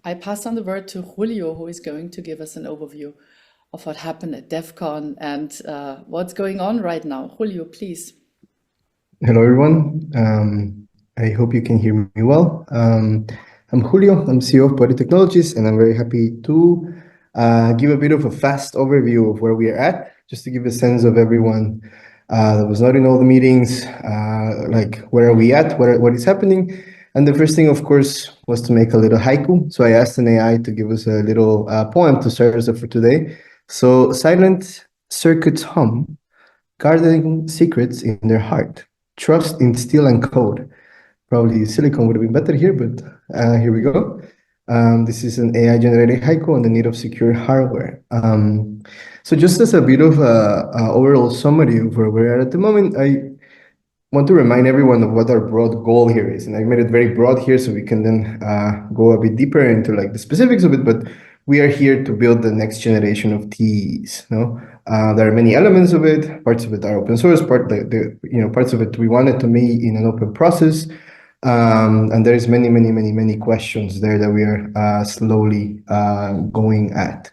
I pass on the word to Julio, who is going to give us an overview of what happened at Devcon and what's going on right now. Julio, please. Hello, everyone. I hope you can hear me well. I'm Julio. I'm CEO of Poetic Technologies, and I'm very happy to give a bit of a fast overview of where we are at, just to give a sense of everyone that was not in all the meetings, like where are we at, what is happening. And the first thing, of course, was to make a little haiku. So I asked an AI to give us a little poem to start us off for today. So silent circuits hum, guarding secrets in their heart, trust in steel and code. Probably silicon would have been better here, but here we go. This is an AI-generated haiku on the need of secure hardware. So just as a bit of a overall summary of where we're at the moment, I want to remind everyone of what our broad goal here is. And I made it very broad here so we can then go a bit deeper into like the specifics of it, but we are here to build the next generation of TEs. No? There are many elements of it. Parts of it are open source. Parts of it we wanted to be in an open process, and there is many questions there that we are slowly going at.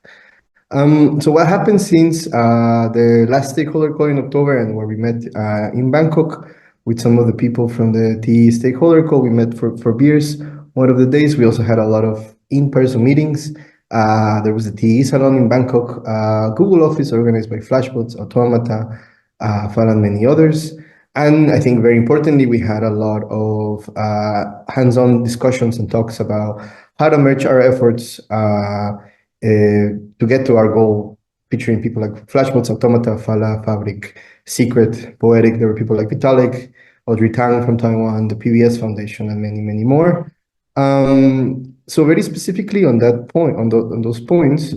So what happened since the last stakeholder call in October, and where we met in Bangkok with some of the people from the TE stakeholder call, we met for beers one of the days. We also had a lot of in-person meetings. There was a TE salon in Bangkok, Google Office organized by Flashbots, Automata, FAL, and many others. And I think very importantly, we had a lot of hands-on discussions and talks about how to merge our efforts to get to our goal, featuring people like Flashbots, Automata, Fala, Fabric, Secret, Poetic. There were people like Vitalik, Audrey Tang from Taiwan, the PBS Foundation, and many more. So very specifically on that point, on those points,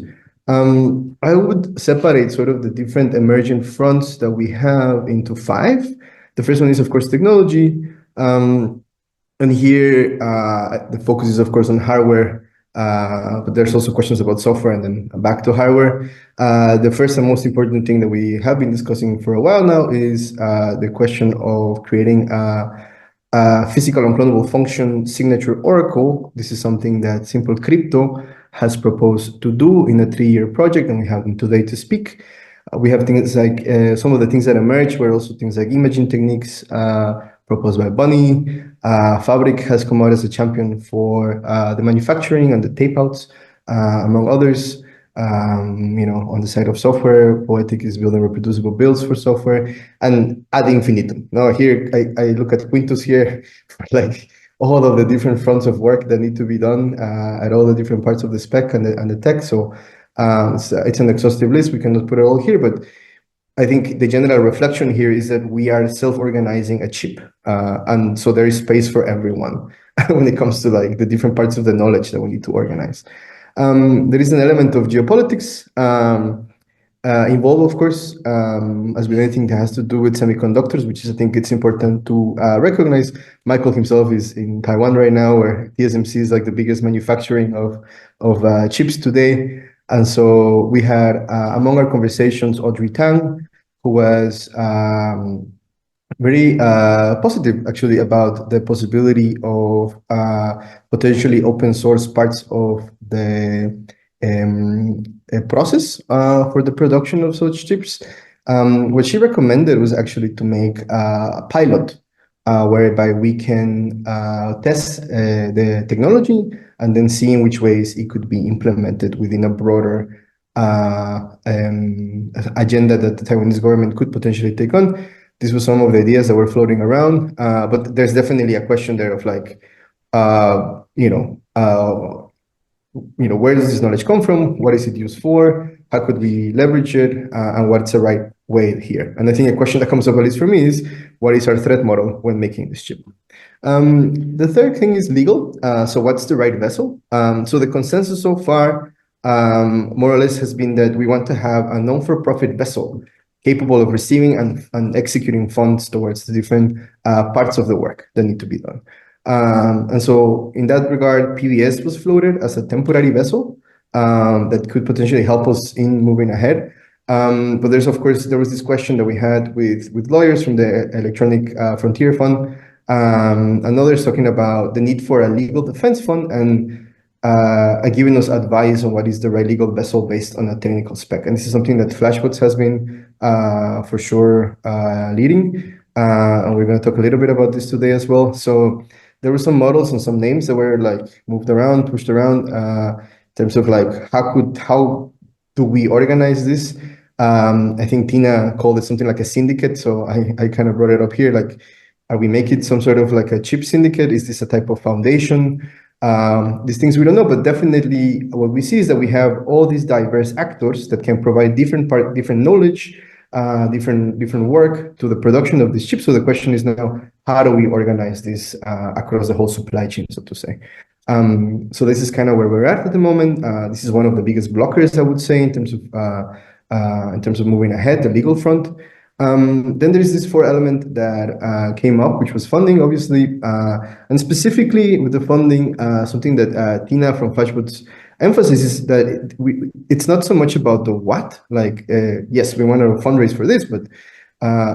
I would separate sort of the different emergent fronts that we have into 5. The first one is, of course, technology. And here, the focus is, of course, on hardware, but there's also questions about software and then back to hardware. The first and most important thing that we have been discussing for a while now is the question of creating a physical unclonable function signature oracle. This is something that Simple Crypto has proposed to do in a 3-year project, and we have them today to speak. We have things like some of the things that emerged were also things like imaging techniques proposed by Bunny. Fabric has come out as a champion for the manufacturing and the tape outs, among others. On the side of software, Poetic is building reproducible builds for software, and ad infinitum. Now here, I look at Quintus here for like all of the different fronts of work that need to be done at all the different parts of the spec and the tech. So it's an exhaustive list. We cannot put it all here, but I think the general reflection here is that we are self-organizing a chip, and so there is space for everyone when it comes to like the different parts of the knowledge that we need to organize. There is an element of geopolitics involved, of course, as with anything that has to do with semiconductors, which is, I think it's important to recognize. Michael himself is in Taiwan right now, where TSMC is like the biggest manufacturing of chips today. And so we had, among our conversations, Audrey Tang, who was very positive, actually, about the possibility of potentially open source parts of the process for the production of such chips. What she recommended was actually to make a pilot whereby we can test the technology and then see in which ways it could be implemented within a broader agenda that the Taiwanese government could potentially take on. This was some of the ideas that were floating around, but there's definitely a question there of like, where does this knowledge come from? What is it used for? How could we leverage it? And what's the right way here? And I think a question that comes up at least for me is, what is our threat model when making this chip? The third thing is legal. So what's the right vessel? So the consensus so far, more or less, has been that we want to have a non-for-profit vessel capable of receiving and executing funds towards the different parts of the work that need to be done. And so in that regard, PBS was floated as a temporary vessel that could potentially help us in moving ahead. But there was this question that we had with lawyers from the Electronic Frontier Fund, and others talking about the need for a legal defense fund. And giving us advice on what is the right legal vessel based on a technical spec. And this is something that Flashbots has been for sure leading. And we're going to talk a little bit about this today as well. So there were some models and some names that were like moved around, pushed around in terms of like how do we organize this? I think Tina called it something like a syndicate. So I kind of brought it up here. Like, are we making some sort of like a chip syndicate? Is this a type of foundation? These things we don't know, but definitely what we see is that we have all these diverse actors that can provide different knowledge, different work to the production of these chips. So the question is now, how do we organize this across the whole supply chain, so to say? So this is kind of where we're at the moment. This is one of the biggest blockers, I would say, in terms of moving ahead, the legal front. Then there is this fourth element that came up, which was funding, obviously, and specifically with the funding, something that Tina from Flashbots emphasizes that it's not so much about the what, like, yes, we want to fundraise for this, but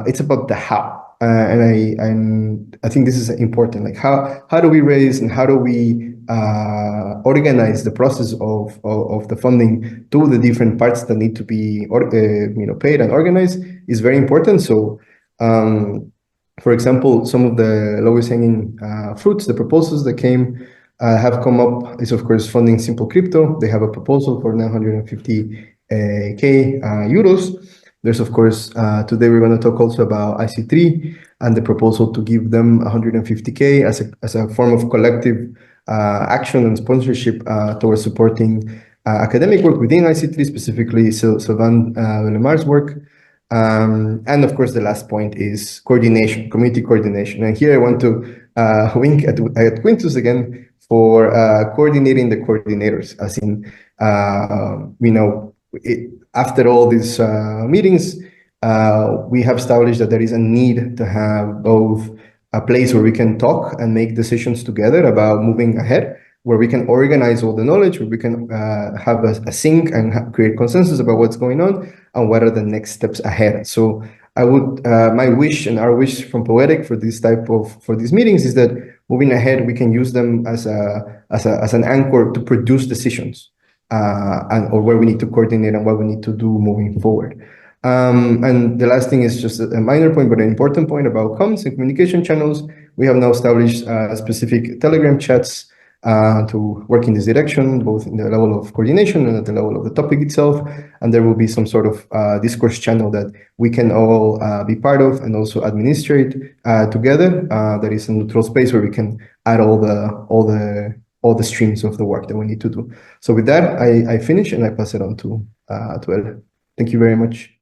it's about the how. And I think this is important. Like, how do we raise and how do we organize the process of the funding to the different parts that need to be paid and organized is very important. So, for example, some of the lowest hanging fruits, the proposals that have come up is, of course, funding Simple Crypto. They have a proposal for 950K euros. There's, of course, today we're going to talk also about IC3 and the proposal to give them 150K as a form of collective action and sponsorship towards supporting academic work within IC3, specifically Sylvain Villemar's work. And of course, the last point is coordination, community coordination. And here I want to wink at Quintus again for coordinating the coordinators, as in, after all these meetings, we have established that there is a need to have both a place where we can talk and make decisions together about moving ahead, where we can organize all the knowledge, where we can have a sync and create consensus about what's going on and what are the next steps ahead. So I would, my wish and our wish from Poetic for these meetings is that moving ahead, we can use them as an anchor to produce decisions or where we need to coordinate and what we need to do moving forward. And the last thing is just a minor point, but an important point about comms and communication channels. We have now established specific Telegram chats to work in this direction, both in the level of coordination and at the level of the topic itself. And there will be some sort of discourse channel that we can all be part of and also administrate together. That is a neutral space where we can add all the streams of the work that we need to do. So with that, I finish and I pass it on to El. Thank you very much.